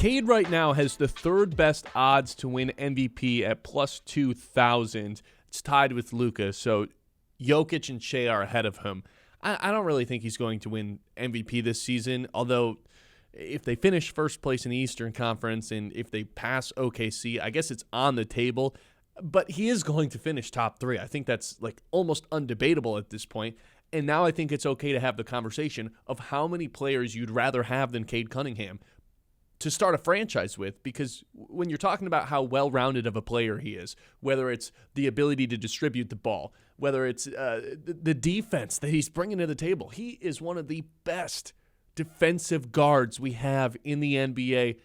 Cade right now has the third best odds to win MVP at plus 2,000. It's tied with Luka, so Jokic and Shea are ahead of him. I don't really think he's going to win MVP this season, although if they finish first place in the Eastern Conference and if they pass OKC, I guess it's on the table. But he is going to finish top 3. I think that's like almost undebatable at this point. And now I think it's okay to have the conversation of how many players you'd rather have than Cade Cunningham to start a franchise with, because when you're talking about how well-rounded of a player he is, whether it's the ability to distribute the ball, whether it's the defense that he's bringing to the table, he is one of the best defensive guards we have in the NBA.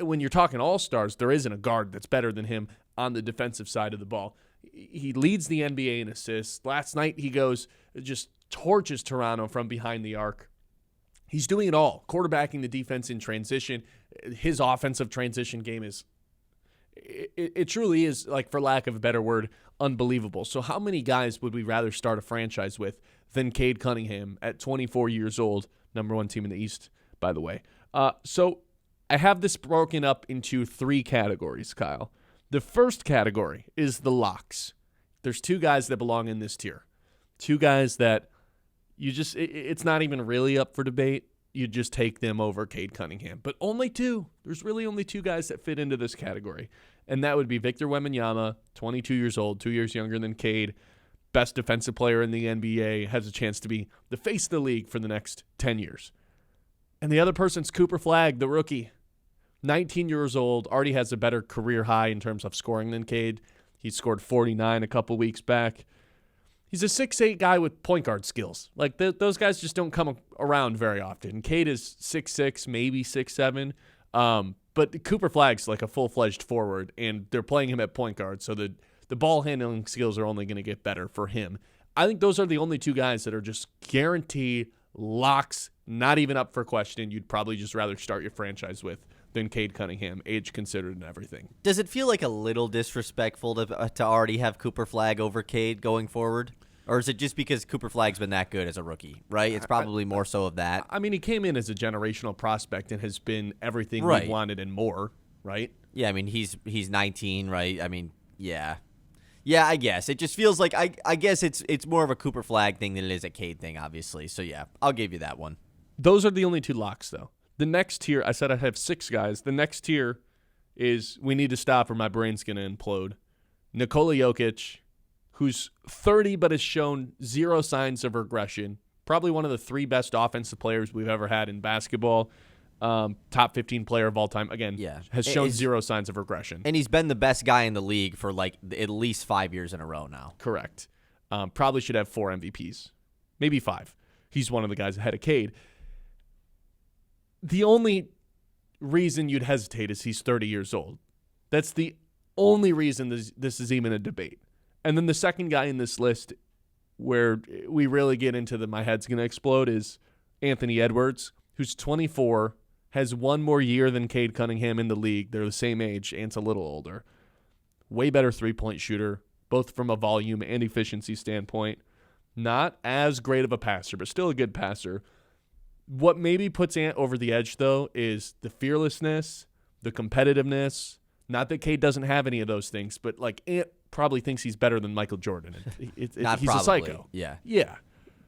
When you're talking all-stars, there isn't a guard that's better than him on the defensive side of the ball. He leads the NBA in assists. Last night he just torches Toronto from behind the arc. He's doing it all, quarterbacking the defense in transition. His offensive transition game it truly is, like, for lack of a better word, unbelievable. So how many guys would we rather start a franchise with than Cade Cunningham at 24 years old, number 1 team in the East, by the way? So I have this broken up into 3 categories, Kyle. The first category is the locks. There's 2 guys that belong in this tier. 2 guys that it's not even really up for debate. You just take them over Cade Cunningham. But only 2. There's really only 2 guys that fit into this category. And that would be Victor Wembanyama, 22 years old, 2 years younger than Cade, best defensive player in the NBA, has a chance to be the face of the league for the next 10 years. And the other person's Cooper Flagg, the rookie. 19 years old, already has a better career high in terms of scoring than Cade. He scored 49 a couple weeks back. He's a 6'8" guy with point guard skills. Like, those guys just don't come around very often. Cade is 6'6", maybe 6'7". But Cooper Flagg's like a full-fledged forward, and they're playing him at point guard, so the ball handling skills are only going to get better for him. I think those are the only 2 guys that are just guaranteed locks, not even up for question. You'd probably just rather start your franchise with than Cade Cunningham, age considered and everything. Does it feel like a little disrespectful to already have Cooper Flagg over Cade going forward? Or is it just because Cooper Flagg's been that good as a rookie, right? It's probably more so of that. I mean, he came in as a generational prospect and has been everything we wanted and more, right? Yeah, I mean, he's 19, right? I mean, yeah. Yeah, I guess. It just feels like, I guess it's more of a Cooper Flagg thing than it is a Cade thing, obviously. So, yeah, I'll give you that one. Those are the only 2 locks, though. The next tier, I said I have 6 guys. The next tier is we need to stop or my brain's going to implode. Nikola Jokic, who's 30 but has shown 0 signs of regression. Probably one of the 3 best offensive players we've ever had in basketball. Top 15 player of all time. Again, has shown 0 signs of regression. And he's been the best guy in the league for like at least 5 years in a row now. Correct. Probably should have 4 MVPs. Maybe 5. He's one of the guys ahead of Cade. The only reason you'd hesitate is he's 30 years old. That's the only reason this is even a debate. And then the second guy in this list where we really get into my head's going to explode is Anthony Edwards, who's 24, has 1 more year than Cade Cunningham in the league. They're the same age. Ant's a little older. Way better three-point shooter, both from a volume and efficiency standpoint. Not as great of a passer, but still a good passer. What maybe puts Ant over the edge, though, is the fearlessness, the competitiveness. Not that Cade doesn't have any of those things, but like Ant probably thinks he's better than Michael Jordan. He's a psycho. Yeah.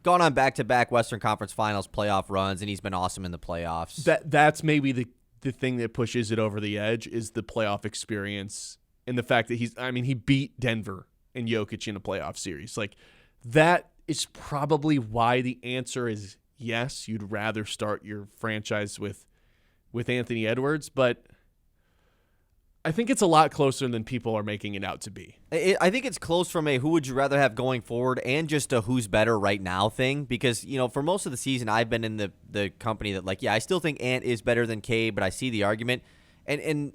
Gone on back-to-back Western Conference Finals playoff runs, and he's been awesome in the playoffs. That's maybe the thing that pushes it over the edge is the playoff experience and the fact that he beat Denver and Jokic in a playoff series. Like, that is probably why the answer is yes, you'd rather start your franchise with Anthony Edwards, but I think it's a lot closer than people are making it out to be. I think it's close from a who would you rather have going forward and just a who's better right now thing, because, for most of the season I've been in the company that, I still think Ant is better than Cade, but I see the argument. And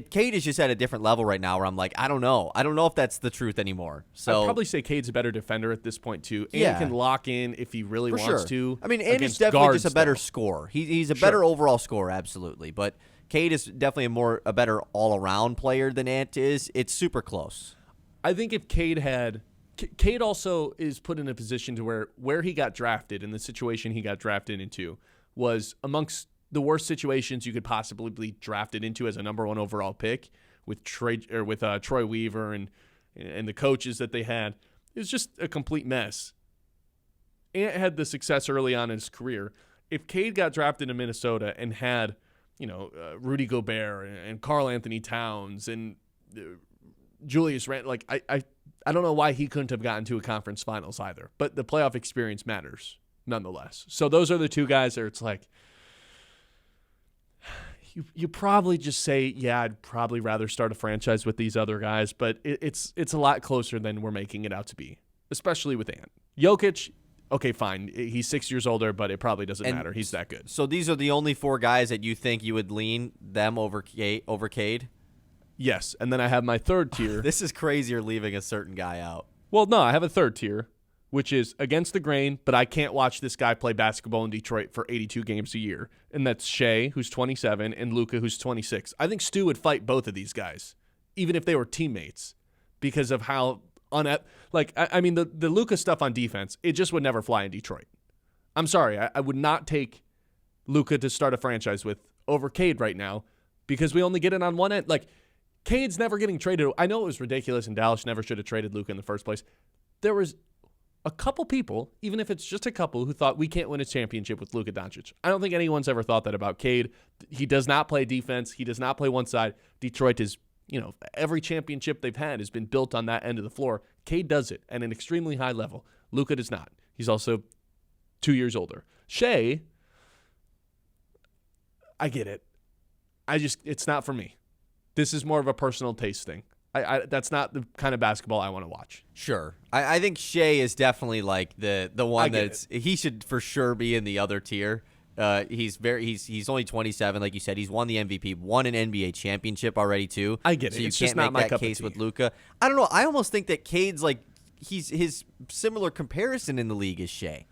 Cade is just at a different level right now where I'm like, I don't know. I don't know if that's the truth anymore. So I'd probably say Cade's a better defender at this point, too. Ant can lock in if he really wants to. I mean, Ant is definitely just a better scorer. He's a better overall scorer, absolutely. But Cade is definitely a better all-around player than Ant is. It's super close. I think if Cade also is put in a position to where he got drafted and the situation he got drafted into was amongst the worst situations you could possibly be drafted into as a number 1 overall pick with Troy Weaver and the coaches that they had. It was just a complete mess. Ant had the success early on in his career. If Cade got drafted in Minnesota and had, Rudy Gobert and Karl Anthony Towns and Julius Randle, I don't know why he couldn't have gotten to a conference finals either. But the playoff experience matters nonetheless. So those are the two guys that it's like, you probably just say, yeah, I'd probably rather start a franchise with these other guys, but it's a lot closer than we're making it out to be, especially with Ant. Jokic, okay, fine. He's 6 years older, but it probably doesn't matter. He's that good. So these are the only 4 guys that you think you would lean them over Cade? Yes, and then I have my third tier. This is crazy, you're leaving a certain guy out. Well, no, I have a third tier, which is against the grain, but I can't watch this guy play basketball in Detroit for 82 games a year. And that's Shea, who's 27, and Luka, who's 26. I think Stu would fight both of these guys, even if they were teammates, because of how the Luka stuff on defense, it just would never fly in Detroit. I'm sorry, I would not take Luka to start a franchise with over Cade right now, because we only get it on one end. Like, Cade's never getting traded. I know it was ridiculous, and Dallas never should have traded Luka in the first place. There was a couple people, even if it's just a couple, who thought we can't win a championship with Luka Doncic. I don't think anyone's ever thought that about Cade. He does not play defense. He does not play one side. Detroit is, every championship they've had has been built on that end of the floor. Cade does it at an extremely high level. Luka does not. He's also 2 years older. Shea, I get it. It's not for me. This is more of a personal taste thing. That's not the kind of basketball I want to watch. Sure. I think Shea is definitely like the one he should for sure be in the other tier. He's only 27, like you said. He's won the MVP, won an NBA championship already too. I get it. So it's you just can't not make my that cup case of tea. with Luka. I don't know. I almost think that Cade's he's his similar comparison in the league is Shea.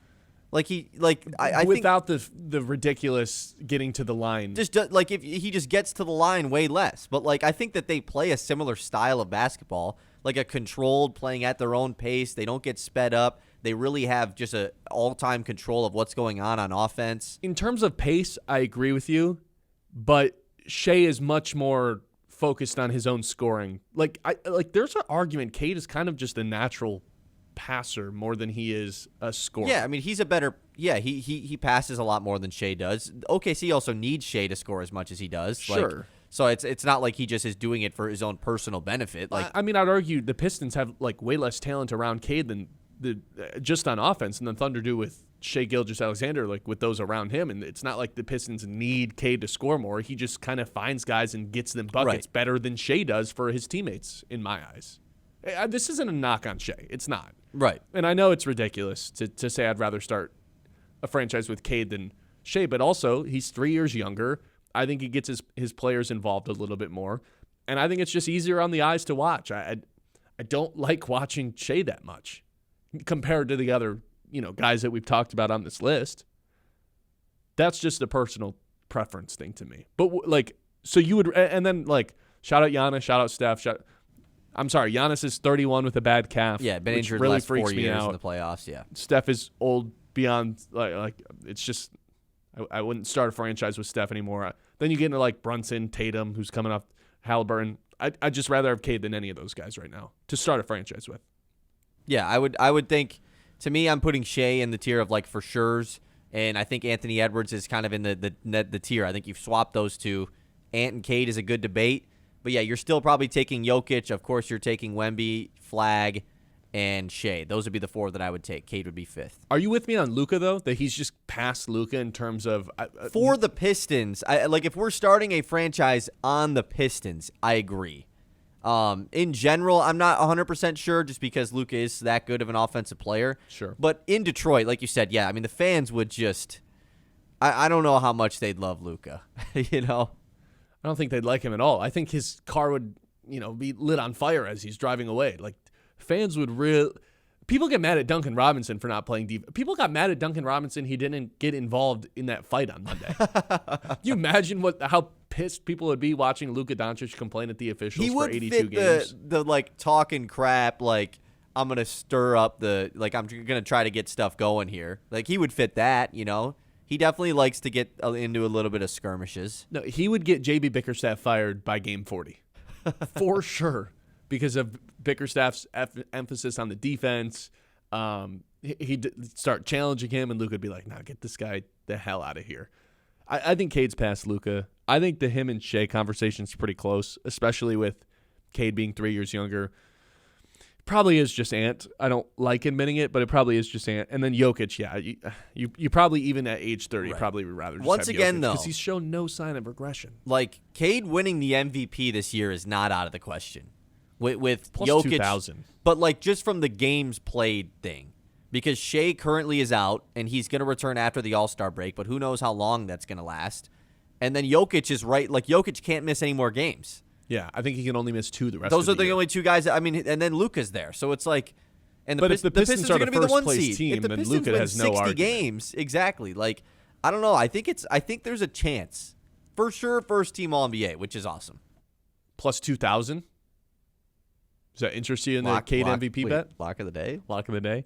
I without the ridiculous getting to the line. Just if he just gets to the line way less. But I think that they play a similar style of basketball, like a controlled, playing at their own pace. They don't get sped up. They really have just a all-time control of what's going on offense. In terms of pace, I agree with you, but Shea is much more focused on his own scoring. There's an argument Cade is kind of just a natural passer more than he is a scorer. Yeah, I mean, he's a better – he passes a lot more than Shea does. OKC also needs Shea to score as much as he does. Sure. So it's not like he just is doing it for his own personal benefit. I'd argue the Pistons have way less talent around Cade than just on offense, and the Thunder do with Shea Gilgeous-Alexander, with those around him. And it's not like the Pistons need Cade to score more. He just kind of finds guys and gets them buckets better than Shea does for his teammates, in my eyes. This isn't a knock on Shea. It's not. Right. And I know it's ridiculous to say I'd rather start a franchise with Cade than Shea, but also he's 3 years younger. I think he gets his players involved a little bit more, and I think it's just easier on the eyes to watch. I don't like watching Shea that much compared to the other guys that we've talked about on this list. That's just a personal preference thing to me. But so you would, and then shout out Giannis, shout out Steph, I'm sorry, Giannis is 31 with a bad calf. Yeah, been injured really the last 4 freaks me years out. in the playoffs. Yeah, Steph is old beyond it's just I wouldn't start a franchise with Steph anymore. Then you get into Brunson, Tatum, who's coming off Halliburton. I'd just rather have Cade than any of those guys right now to start a franchise with. Yeah, I would think. To me, I'm putting Shea in the tier of for sure's, and I think Anthony Edwards is kind of in the tier. I think you've swapped those two. Ant and Cade is a good debate. But, yeah, you're still probably taking Jokic. Of course, you're taking Wemby, Flagg, and Shea. Those would be the 4 that I would take. Cade would be 5th. Are you with me on Luka, though, that he's just past Luka in terms of for the Pistons, if we're starting a franchise on the Pistons, I agree. In general, I'm not 100% sure just because Luka is that good of an offensive player. Sure. But in Detroit, like you said, yeah, I mean, the fans would just I don't know how much they'd love Luka, I don't think they'd like him at all. I think his car would, be lit on fire as he's driving away. Fans would people get mad at Duncan Robinson for not playing defense. People got mad at Duncan Robinson. He didn't get involved in that fight on Monday. Can you imagine how pissed people would be watching Luka Doncic complain at the officials for 82 games? The talking crap, I'm going to stir up I'm going to try to get stuff going here. He would fit that, He definitely likes to get into a little bit of skirmishes. No, he would get JB Bickerstaff fired by game 40. For sure. Because of Bickerstaff's emphasis on the defense. He'd start challenging him, and Luka would be like, nah, get this guy the hell out of here. I think Cade's past Luka. I think the him and Shea conversation is pretty close, especially with Cade being 3 years younger. Probably is just Ant. I don't like admitting it, but it probably is just Ant. And then Jokic, yeah. You probably, even at age 30, probably would rather just Once have again, Jokic, though, because he's shown no sign of regression. Like, Cade winning the MVP this year is not out of the question. With Plus Jokic, 2,000. But, like, just from the games played thing. Because Shea currently is out, and he's going to return after the All-Star break, but who knows how long that's going to last. And then Jokic is right. Like, Jokic can't miss any more games. Yeah, I think he can only miss 2 the rest Those of the are the year. only 2 guys. I mean, and then Luka's there. So it's like, and If the Pistons are going to the be the first 1 place seed. team, If the then Pistons Luka win has no 60 argument. games, exactly. Like, I don't know. I think there's a chance. For sure, first team All-NBA, which is awesome. Plus 2,000? Does that interest you in the Cade MVP bet? Lock of the day? Lock of the day?